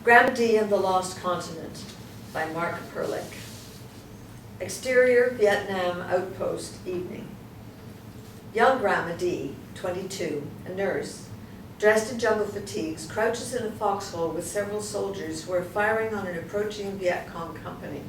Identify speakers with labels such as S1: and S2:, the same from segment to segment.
S1: Grandma D and the Lost Continent by Mark Perlick. Exterior Vietnam Outpost Evening. Young Grandma D, 22, a nurse, dressed in jungle fatigues, crouches in a foxhole with several soldiers who are firing on an approaching Viet Cong company.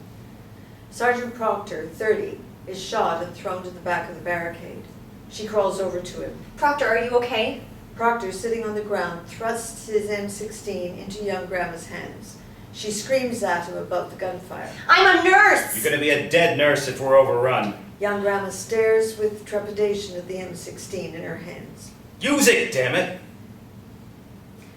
S1: Sergeant Proctor, 30, is shot and thrown to the back of the barricade. She crawls over to him.
S2: Proctor, are you okay?
S1: Proctor, sitting on the ground, thrusts his M16 into young Grandma's hands. She screams at him above the gunfire.
S2: I'm a nurse!
S3: You're gonna be a dead nurse if we're overrun.
S1: Young Grandma stares with trepidation at the M16 in her hands.
S3: Use it, damn it!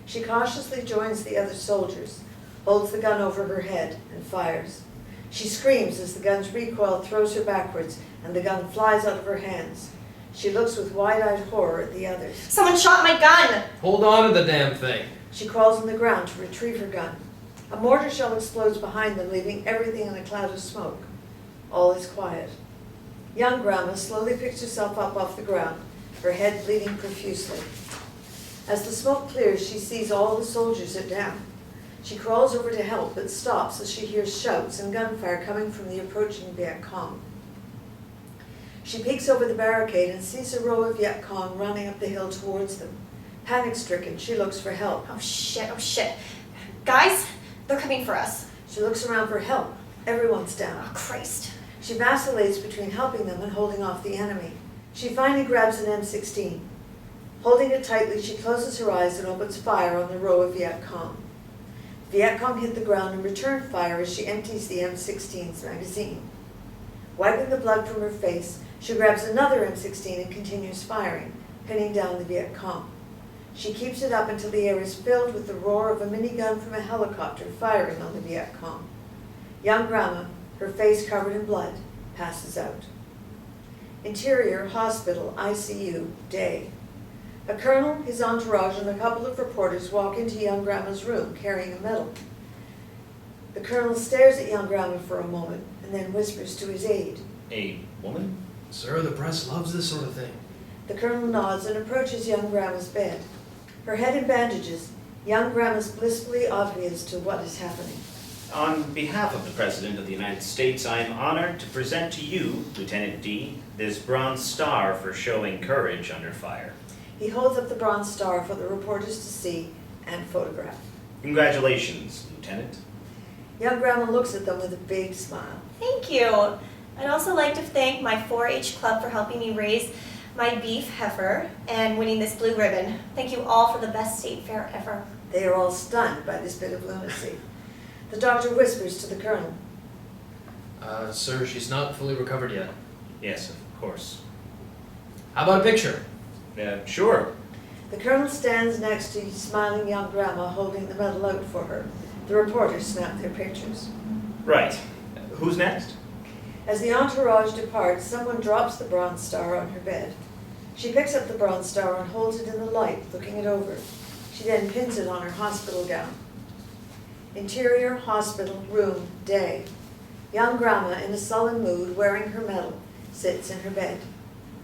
S1: She cautiously joins the other soldiers, holds the gun over her head, and fires. She screams as the gun's recoil throws her backwards and the gun flies out of her hands. She looks with wide-eyed horror at the others.
S2: Someone shot my gun!
S4: Hold on to the damn thing.
S1: She crawls on the ground to retrieve her gun. A mortar shell explodes behind them, leaving everything in a cloud of smoke. All is quiet. Young Grandma slowly picks herself up off the ground, her head bleeding profusely. As the smoke clears, she sees all the soldiers are down. She crawls over to help, but stops as she hears shouts and gunfire coming from the approaching Viet Cong. She peeks over the barricade and sees a row of Viet Cong running up the hill towards them. Panic-stricken, she looks for help.
S2: Oh shit. Guys, they're coming for us.
S1: She looks around for help. Everyone's down.
S2: Oh, Christ.
S1: She vacillates between helping them and holding off the enemy. She finally grabs an M16. Holding it tightly, she closes her eyes and opens fire on the row of Viet Cong. Viet Cong hit the ground and return fire as she empties the M16's magazine. Wiping the blood from her face, she grabs another M16 and continues firing, pinning down the Viet Cong. She keeps it up until the air is filled with the roar of a minigun from a helicopter firing on the Viet Cong. Young Grandma, her face covered in blood, passes out. Interior, hospital, ICU, day. A colonel, his entourage, and a couple of reporters walk into young Grandma's room carrying a medal. The colonel stares at young Grandma for a moment and then whispers to his aide.
S3: A woman?
S4: Sir, the press loves this sort of thing.
S1: The colonel nods and approaches young Grandma's bed. Her head in bandages, young Grandma's blissfully oblivious to what is happening.
S3: On behalf of the President of the United States, I am honored to present to you, Lieutenant D, this Bronze Star for showing courage under fire.
S1: He holds up the Bronze Star for the reporters to see and photograph.
S3: Congratulations, Lieutenant.
S1: Young Grandma looks at them with a big smile.
S2: Thank you. I'd also like to thank my 4-H club for helping me raise my beef heifer and winning this blue ribbon. Thank you all for the best state fair ever.
S1: They are all stunned by this bit of lunacy. The doctor whispers to the colonel.
S4: Sir, she's not fully recovered yet.
S3: Yes, of course.
S4: How about a picture?
S3: Sure.
S1: The colonel stands next to smiling young Grandma holding the medal out for her. The reporters snap their pictures.
S3: Right. Who's next?
S1: As the entourage departs, someone drops the Bronze Star on her bed. She picks up the Bronze Star and holds it in the light, looking it over. She then pins it on her hospital gown. Interior, hospital, room, day. Young Grandma, in a sullen mood, wearing her medal, sits in her bed.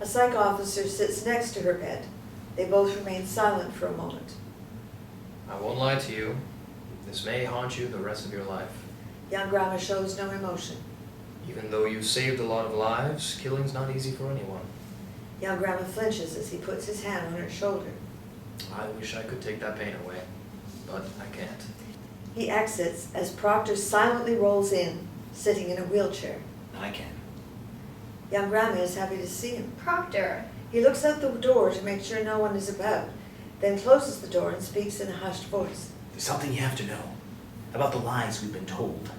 S1: A psych officer sits next to her bed. They both remain silent for a moment.
S4: I won't lie to you. This may haunt you the rest of your life.
S1: Young Grandma shows no emotion.
S4: Even though you've saved a lot of lives, killing's not easy for anyone.
S1: Young Grandma flinches as he puts his hand on her shoulder.
S4: I wish I could take that pain away, but I can't.
S1: He exits as Proctor silently rolls in, sitting in a wheelchair.
S3: I can.
S1: Young Grandma is happy to see him.
S2: Proctor.
S1: He looks out the door to make sure no one is about, then closes the door and speaks in a hushed voice.
S5: There's something you have to know about the lies we've been told.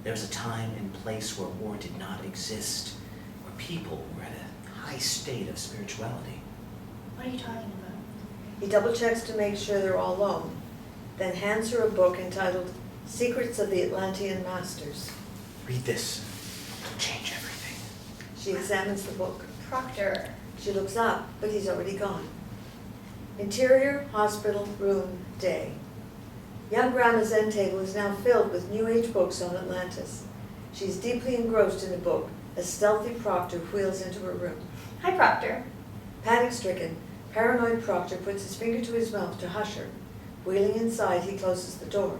S5: There's a time and place where war did not exist, where people were at a high state of spirituality.
S2: What are you talking about?
S1: He double checks to make sure they're all alone, then hands her a book entitled Secrets of the Atlantean Masters.
S5: Read this. It'll change everything.
S1: She examines the book.
S2: Proctor.
S1: She looks up, but he's already gone. Interior, hospital, room, day. Young Grandma's end table is now filled with New Age books on Atlantis. She's deeply engrossed in a book as stealthy Proctor wheels into her room.
S2: Hi, Proctor.
S1: Panic-stricken, paranoid Proctor puts his finger to his mouth to hush her. Wheeling inside, he closes the door.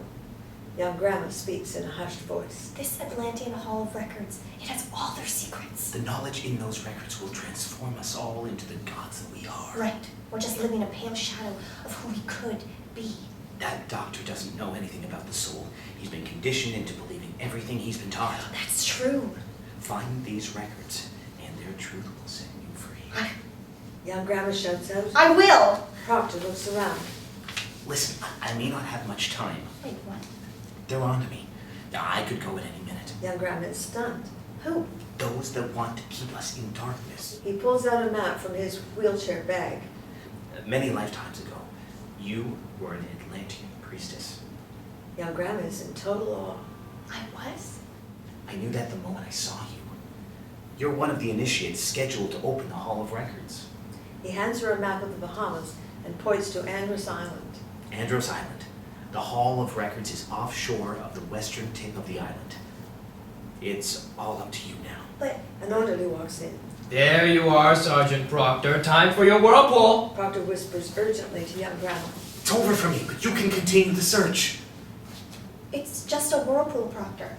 S1: Young Grandma speaks in a hushed voice.
S2: This Atlantean Hall of Records, it has all their secrets.
S5: The knowledge in those records will transform us all into the gods that we are.
S2: Right. We're just living a pale shadow of who we could be.
S5: That doctor doesn't know anything about the soul. He's been conditioned into believing everything he's been taught.
S2: That's true.
S5: Find these records, and their truth will set you free.
S1: Young Grandma shouts out.
S2: I will!
S1: Proctor looks around.
S5: Listen, I may not have much time.
S2: Wait, what?
S5: They're on to me. I could go at any minute.
S1: Young Grandma is stunned.
S2: Who?
S5: Those that want to keep us in darkness.
S1: He pulls out a map from his wheelchair bag.
S5: Many lifetimes ago, you were an Atlantean priestess.
S1: Young Grandma is in total awe.
S2: I was?
S5: I knew that the moment I saw you. You're one of the initiates scheduled to open the Hall of Records.
S1: He hands her a map of the Bahamas and points to Andros Island.
S5: Andros Island. The Hall of Records is offshore of the western tip of the island. It's all up to you now.
S2: But
S1: An orderly walks in.
S4: There you are, Sergeant Proctor. Time for your whirlpool.
S1: Proctor whispers urgently to Young Grandma.
S5: It's over for me, but you can continue the search.
S2: it's just a whirlpool, Proctor.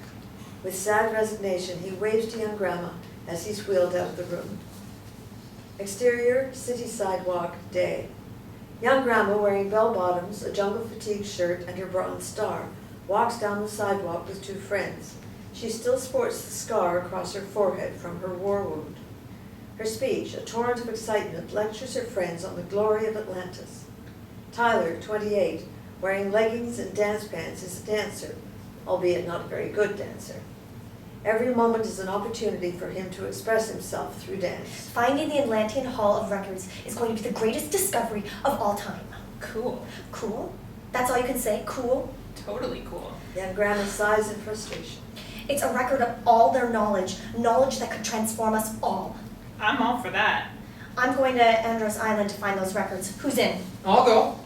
S1: With sad resignation, he waves to Young Grandma as he's wheeled out of the room. Exterior, city sidewalk, day. Young Grandma, wearing bell-bottoms, a jungle-fatigue shirt, and her bronze star, walks down the sidewalk with two friends. She still sports the scar across her forehead from her war wound. Her speech, a torrent of excitement, lectures her friends on the glory of Atlantis. Tyler, 28, wearing leggings and dance pants, is a dancer, albeit not a very good dancer. Every moment is an opportunity for him to express himself through dance.
S2: Finding the Atlantean Hall of Records is going to be the greatest discovery of all time.
S6: Cool.
S2: Cool? That's all you can say? Cool?
S6: Totally cool.
S1: Young Grandma sighs in frustration.
S2: It's a record of all their knowledge, knowledge that could transform us all.
S6: I'm all for that.
S2: I'm going to Andros Island to find those records. Who's in?
S4: I'll go.